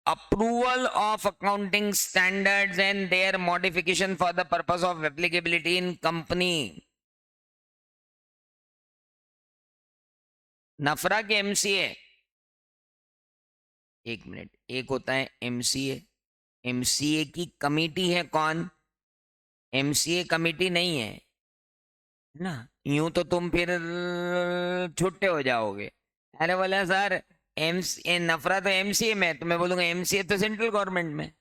approval of accounting standards and their modification for the purpose of applicability in company? नफरा के एमसीए? एक मिनट, एक होता है एमसीए, एमसीए की कमेटी है कौन? एमसीए कमेटी नहीं है ना, यूं तो तुम फिर छुट्टे हो जाओगे। अरे बोला सर एमसीए नफरा तो एमसीए में, तो मैं बोलूंगा एमसीए तो सेंट्रल गवर्नमेंट में।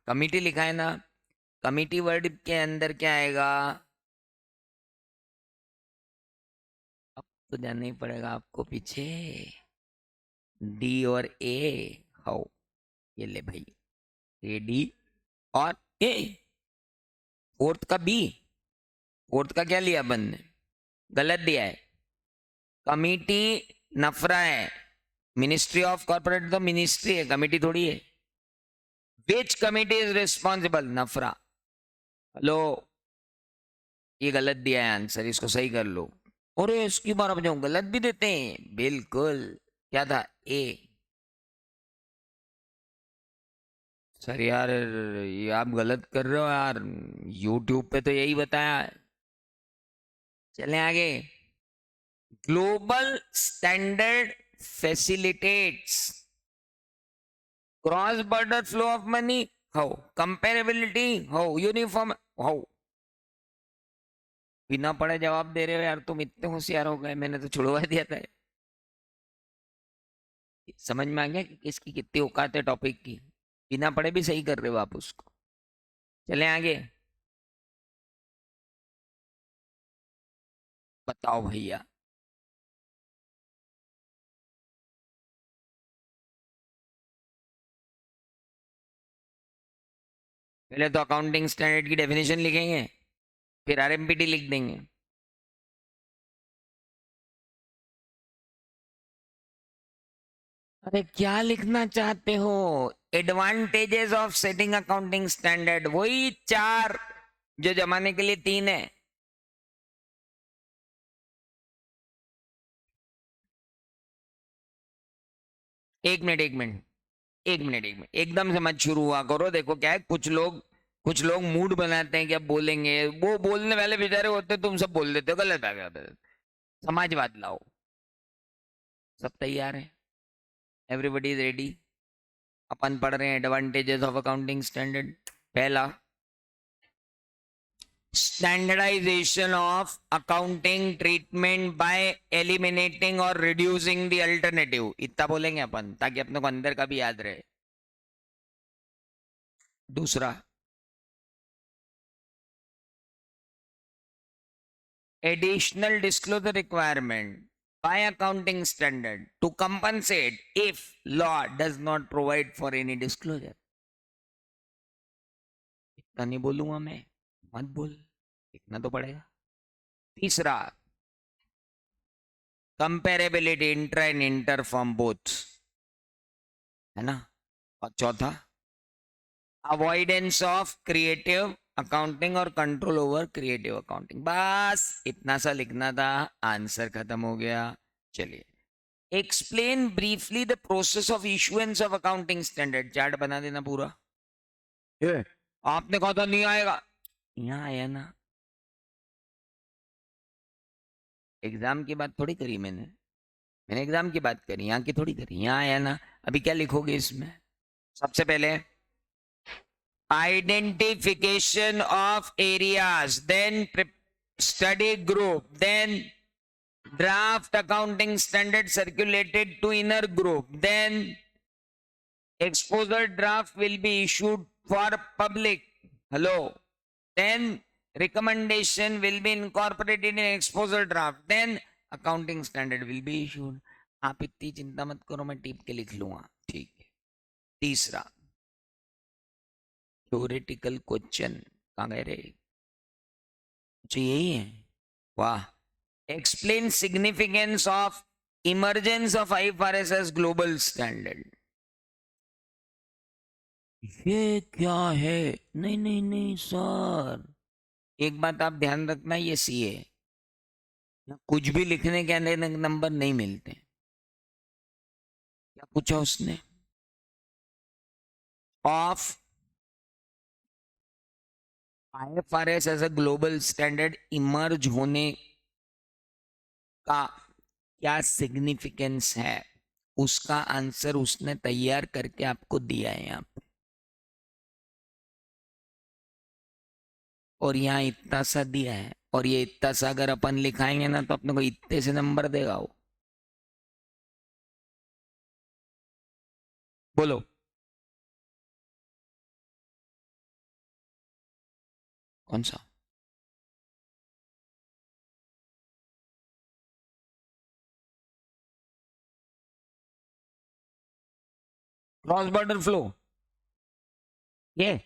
कमेटी लिखा है ना, कमेटी वर्ड के अंदर क्या आएगा? अब तो जानना ही पड़ेगा आपको पीछे। डी और ए, हाउ, ये ले भाई, ए डी और ए। फोर्थ का बी, फोर्थ का क्या लिया अपन ने? गलत दिया है। कमिटी नफरा है, मिनिस्ट्री ऑफ कॉर्पोरेट तो मिनिस्ट्री है, कमिटी थोड़ी है। Which committee is responsible? NFRA. Hello, ये गलत दिया है आंसर, इसको सही कर लो। और इसकी बार अब गलत भी देते हैं, बिल्कुल। क्या था? ए। सर यार ये आप गलत कर रहे हो यार, यूट्यूब पे तो यही बताया है। चलें आगे। Global standard facilitates cross border flow of money, how, comparability, how, uniform, how. बिना पढ़े जवाब दे रहे हो यार, तुम इतने होशियार हो गए, मैंने तो छुड़वा दिया था। समझ में आ गया कि किसकी कितनी औकात है टॉपिक की? बिना पढ़े भी सही कर रहे हो आप उसको। चलें आगे। बताओ भैया। पहले तो अकाउंटिंग स्टैंडर्ड की डेफिनेशन लिखेंगे, फिर आरएमपीटी लिख देंगे। अरे क्या लिखना चाहते हो? Advantages of setting accounting standard, वही चार जो जमाने के लिए तीन है। एक मिनट एक मिनट एक मिनट एक मिनट, एकदम से मत शुरू हुआ करो। देखो क्या है, कुछ लोग मूड बनाते हैं कि अब बोलेंगे, वो बोलने वाले बेचारे होते, तुम सब बोल देते हो, गलत आ गया। समाजवाद लाओ। सब तैयार है? Everybody is ready? अपन पढ़ रहे हैं एडवांटेजेस ऑफ अकाउंटिंग स्टैंडर्ड। पहला, standardisation of accounting treatment by eliminating और रिड्यूसिंग द अल्टरनेटिव। इतना बोलेंगे अपन ताकि अपने को अंदर का भी याद रहे। दूसरा, additional disclosure requirement by accounting standard to compensate if law does not provide for any disclosure। इतना नहीं बोलूंगा मैं, मत बोल, लिखना तो पड़ेगा। तीसरा, comparability intra and inter from both, है ना। और चौथा, अवॉइडेंस ऑफ क्रिएटिव अकाउंटिंग और कंट्रोल ओवर क्रिएटिव अकाउंटिंग। बस इतना सा लिखना था, आंसर खत्म हो गया। चलिए explain briefly the process of issuance of accounting standard. Chart बना देना पूरा। ये आपने कहा था नहीं आएगा, यहाँ आया ना। एग्जाम की बात थोड़ी करी मैंने एग्जाम की बात करी, यहाँ की थोड़ी करी। यहाँ आया ना। अभी क्या लिखोगे इसमें? सबसे पहले identification of areas, then study group, then draft accounting standard circulated to inner group, then exposure draft will be issued for public. Hello. Then recommendation will be incorporated in exposure draft, then accounting standard will be issued. आप इतनी चिंता मत करो, मैं tip के लिख लूंगा। ठीक है। तीसरा थ्योरेटिकल क्वेश्चन, कहाँ गए रे? अच्छा यही है, वाह। Explain significance of emergence of IFRS as global standard. ये क्या है? नहीं नहीं नहीं सर, एक बात आप ध्यान रखना, ये सीए कुछ भी लिखने के अंदर नंबर नहीं मिलते। क्या पूछा उसने? Of IFRS as a global standard emerge होने का क्या सिग्निफिकेंस है, उसका आंसर उसने तैयार करके आपको दिया है यहाँ पे। और यहाँ इतना सा दिया है, और ये इतना सा अगर अपन लिखाएंगे ना तो अपने को इतने से नंबर देगा वो। बोलो। कौन सा? Cross border flow. ये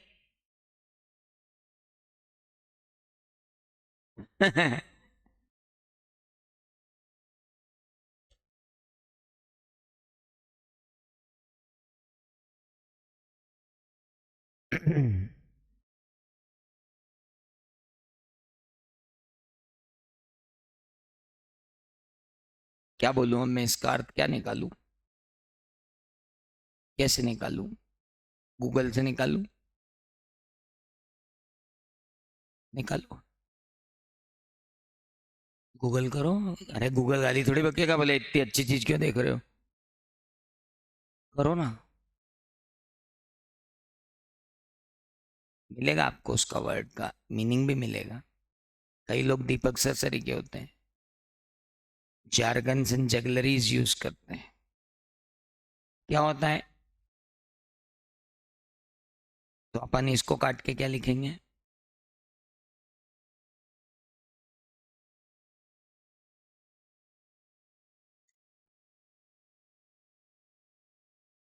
क्या बोलूं मैं इसका अर्थ क्या निकालूं? कैसे निकालूं? गूगल से निकालूं? निकालो, गूगल करो। अरे गूगल गाली थोड़ी बकेगा, बोले इतनी अच्छी चीज क्यों देख रहे हो? करो ना, मिलेगा आपको उसका वर्ड का मीनिंग भी मिलेगा। कई लोग दीपक सरसरी के होते हैं, जार्गन्स एंड जगलरीज यूज करते हैं। क्या होता है? तो अपन इसको काट के क्या लिखेंगे?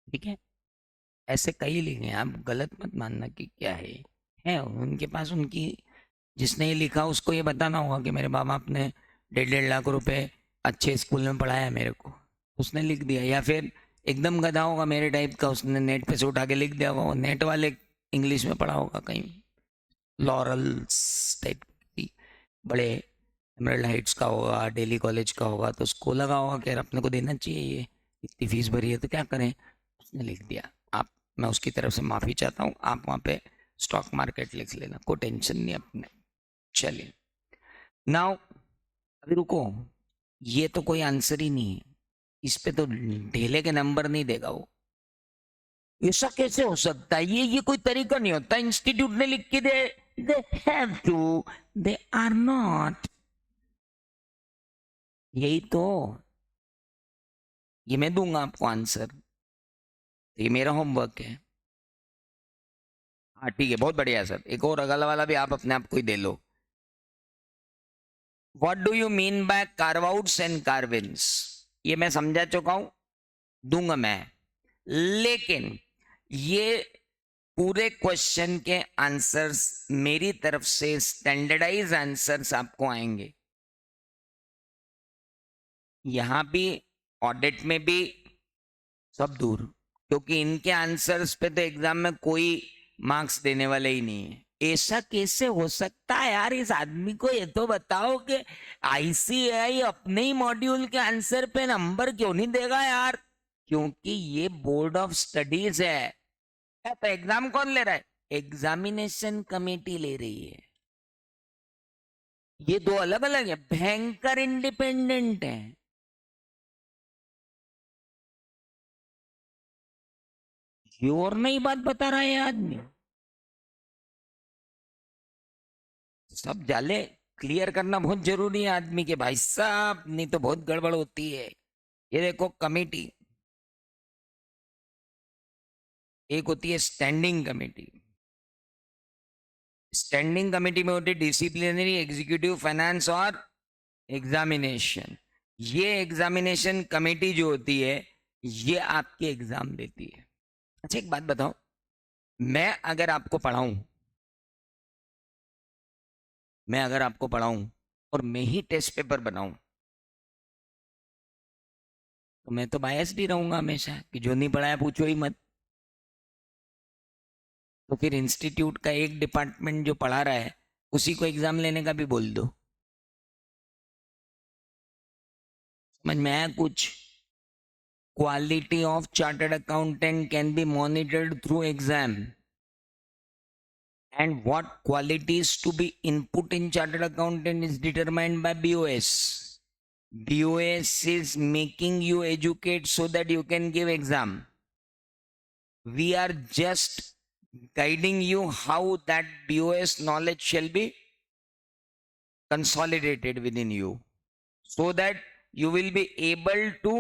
ठीक है, ऐसे कई लिखे हैं, आप गलत मत मानना कि क्या है उनके पास। उनकी जिसने ये लिखा उसको ये बताना होगा कि मेरे बाप बाप ने 1.5 लाख रुपए अच्छे स्कूल में पढ़ाया मेरे को, उसने लिख दिया। या फिर एकदम गधा होगा मेरे टाइप का, उसने नेट पे से उठा के लिख दिया होगा। वो नेट वाले इंग्लिश में पढ़ा होगा कहीं, लॉरल्स टाइप की, बड़े एमरल्ड हाइट्स का होगा, दिल्ली कॉलेज का होगा, तो उसको लगा होगा कि यार अपने को देना चाहिए, ये इतनी फीस भरी है तो क्या करें, उसने लिख दिया। आप, मैं उसकी तरफ से माफ़ी चाहता हूँ। आप वहाँ पे स्टॉक मार्केट लिख लेना, कोई टेंशन नहीं अपने। चलिए नाउ, अभी रुको, ये तो कोई आंसर ही नहीं है, इस पे तो ढेले के नंबर नहीं देगा वो। ऐसा कैसे हो सकता है? ये कोई तरीका नहीं होता। इंस्टीट्यूट ने लिख के they have to, they are not. यही तो, ये मैं दूंगा आपको आंसर, ये मेरा होमवर्क है। हाँ ठीक है, बहुत बढ़िया सर। एक और अगला वाला भी आप अपने आप को ही दे लो। What do you mean by carve outs and carve ins? ये मैं समझा चुका हूं, दूंगा मैं। लेकिन ये पूरे क्वेश्चन के आंसर्स मेरी तरफ से स्टैंडर्डाइज आंसर्स आपको आएंगे, यहां भी ऑडिट में भी, सब दूर। क्योंकि इनके आंसर्स पे तो एग्जाम में कोई मार्क्स देने वाले ही नहीं है। ऐसा कैसे हो सकता है यार? इस आदमी को ये तो बताओ कि आईसीएआई अपने ही मॉड्यूल के आंसर पे नंबर क्यों नहीं देगा यार? क्योंकि ये बोर्ड ऑफ स्टडीज है। तो एग्जाम कौन ले रहा है? एग्जामिनेशन कमेटी ले रही है। ये दो अलग अलग है, भयंकर इंडिपेंडेंट है। ये और नई बात बता रहा है ये आदमी। सब जाले क्लियर करना बहुत जरूरी है आदमी के, भाई साहब, नहीं तो बहुत गड़बड़ होती है। ये देखो कमेटी, एक होती है स्टैंडिंग कमेटी। स्टैंडिंग कमेटी में होती है डिसिप्लिनरी, एग्जीक्यूटिव, फाइनेंस और एग्जामिनेशन। ये एग्जामिनेशन कमेटी जो होती है, ये आपके एग्जाम देती है। अच्छा एक बात बताओ, मैं अगर आपको पढ़ाऊं, मैं अगर आपको पढ़ाऊं और मैं ही टेस्ट पेपर बनाऊं, तो मैं तो बायस भी रहूंगा हमेशा कि जो नहीं पढ़ाया पूछो ही मत। तो फिर इंस्टीट्यूट का एक डिपार्टमेंट जो पढ़ा रहा है, उसी को एग्जाम लेने का भी बोल दो। समझ में आया कुछ? Quality of chartered accountant can be monitored through exam, and what qualities to be input in chartered accountant is determined by BOS. BOS is making you educate so that you can give exam. We are just guiding you how that BOS knowledge shall be consolidated within you, so that you will be able to,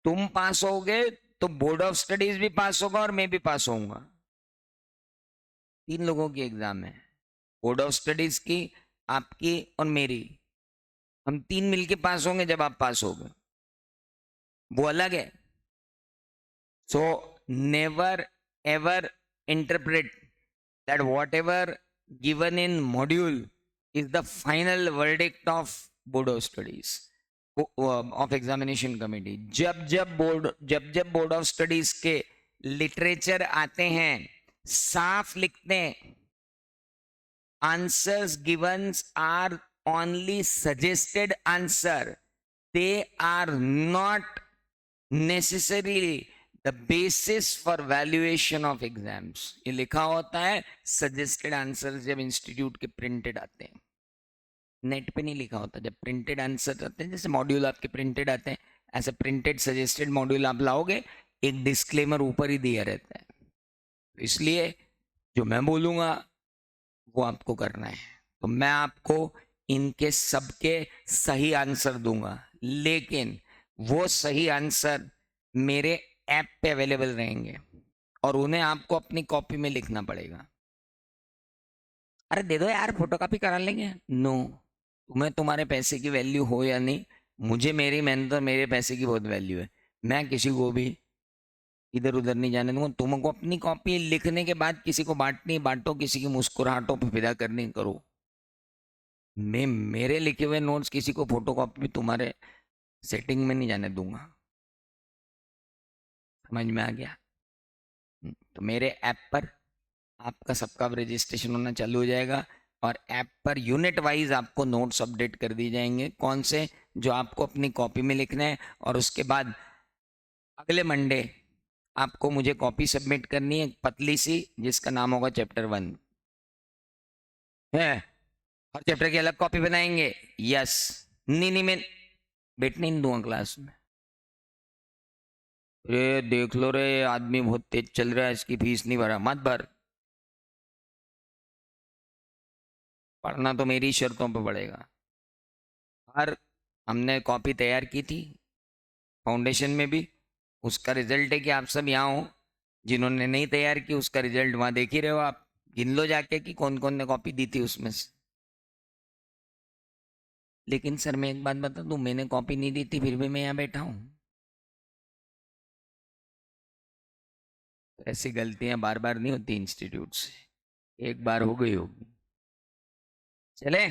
तुम पास होगे तो board of studies भी पास होगा और मैं भी पास होऊंगा। 3 लोगों की एग्जाम है, बोर्ड ऑफ स्टडीज की, आपकी और मेरी। हम 3 मिलके पास होंगे जब आप पास होगे, वो अलग है। So never ever interpret that what ever given in module is the final verdict of board of studies, of examination committee. जब जब बोर्ड ऑफ स्टडीज के लिटरेचर आते हैं, साफ लिखते हैं, answers given are only suggested answer, they are not necessarily the basis for valuation of exams। ये लिखा होता है सजेस्टेड आंसर, जब इंस्टीट्यूट के प्रिंटेड आते हैं, नेट पे नहीं लिखा होता। जब प्रिंटेड आंसर आते हैं, जैसे मॉड्यूल आपके प्रिंटेड आते हैं, ऐसे प्रिंटेड सजेस्टेड मॉड्यूल आप लाओगे, एक डिस्क्लेमर ऊपर ही दिया रहता है। इसलिए जो मैं बोलूंगा वो आपको करना है। तो मैं आपको इनके सबके सही आंसर दूंगा, लेकिन वो सही आंसर मेरे ऐप पे अवेलेबल रहेंगे और उन्हें आपको अपनी कॉपी में लिखना पड़ेगा। अरे दे दो यार, फोटोकॉपी करा लेंगे। नो, तुम्हें तुम्हारे पैसे की वैल्यू हो या नहीं, मुझे मेरी मेहनत और मेरे पैसे की बहुत वैल्यू है। मैं किसी को भी इधर उधर नहीं जाने दूंगा। तुमको अपनी कॉपी लिखने के बाद किसी को बांटनी बांटो, किसी की मुस्कुराहटों पर फिदा करनी करो। मैं मेरे लिखे हुए नोट्स किसी को फोटोकॉपी तुम्हारे सेटिंग में नहीं जाने दूंगा। समझ में आ गया? तो मेरे ऐप पर आपका सबका रजिस्ट्रेशन होना चालू हो जाएगा और ऐप पर यूनिट वाइज आपको नोट्स अपडेट कर दिए जाएंगे, कौन से जो आपको अपनी कॉपी में लिखना है। और उसके बाद अगले मंडे आपको मुझे कॉपी सबमिट करनी है, पतली सी, जिसका नाम होगा चैप्टर 1 है। हर चैप्टर की अलग कॉपी बनाएंगे। यस, नहीं मैं बैठने नहीं दूंगा क्लास में। रे देख लो रे, आदमी बहुत तेज चल रहा है, इसकी फीस नहीं भरा, मत भर। पढ़ना तो मेरी शर्तों पे पड़ेगा। हर हमने कॉपी तैयार की थी फाउंडेशन में भी, उसका रिजल्ट है कि आप सब यहाँ हो। जिन्होंने नहीं तैयार की उसका रिजल्ट वहां देख ही रहे हो आप, गिन लो जाके कि कौन कौन ने कॉपी दी थी उसमें से। लेकिन सर मैं एक बात बता दूं, मैंने कॉपी नहीं दी थी फिर भी मैं यहाँ बैठा हूँ। तो ऐसी गलतियां बार बार नहीं होती इंस्टीट्यूट से, एक बार हो गई होगी। चले।